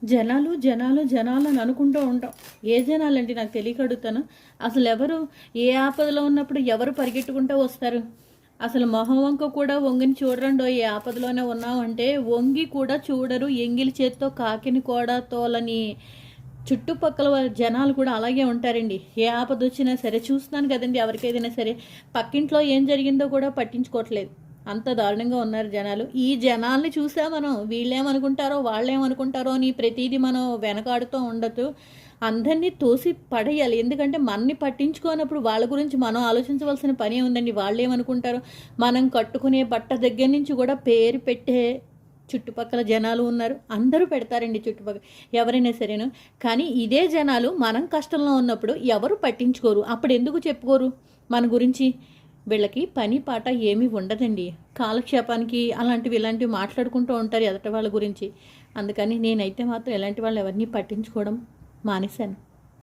జనాలు జనాలు జనాలు అని అనుకుంటూ ఉంటాం. ఏ జనాలంటే నాకు తెలియక అడుగుతాను. అసలు ఎవరు ఏ ఆపదలో ఉన్నప్పుడు ఎవరు పరిగెట్టుకుంటూ వస్తారు? అసలు మొహం వంక కూడా వంగిని చూడరండో. ఏ ఆపదలోనే ఉన్నామంటే వంగి కూడా చూడరు. ఎంగిలి చేత్తో కాకిని కూడా తోలని చుట్టుపక్కల జనాలు కూడా అలాగే ఉంటారండి. ఏ ఆపద వచ్చినా సరే చూస్తున్నాను కదండి, ఎవరికైనా సరే పక్కింట్లో ఏం జరిగిందో కూడా పట్టించుకోవట్లేదు. అంత దారుణంగా ఉన్నారు జనాలు. ఈ జనాల్ని చూసా మనం వీళ్ళేమనుకుంటారో వాళ్ళేమనుకుంటారో అని ప్రతిదీ మనం వెనకాడుతూ ఉండొద్దు. అందరినీ తోసి పడేయాలి. ఎందుకంటే మనని పట్టించుకోనప్పుడు వాళ్ళ గురించి మనం ఆలోచించవలసిన పనే ఉందండి. వాళ్ళేమనుకుంటారో. మనం కట్టుకునే బట్ట దగ్గర నుంచి కూడా పేరు పెట్టే చుట్టుపక్కల జనాలు ఉన్నారు. అందరూ పెడతారండి చుట్టుపక్కల ఎవరైనా సరేను. కానీ ఇదే జనాలు మనం కష్టంలో ఉన్నప్పుడు ఎవరు పట్టించుకోరు. అప్పుడు ఎందుకు చెప్పుకోరు మన గురించి? వీళ్ళకి పని పాట ఏమీ ఉండదండి. కాలక్షేపానికి అలాంటివి ఇలాంటివి మాట్లాడుకుంటూ ఉంటారు ఎదటి వాళ్ళ గురించి. అందుకని నేనైతే మాత్రం ఇలాంటి వాళ్ళు ఎవరిని పట్టించుకోవడం మానేశాను.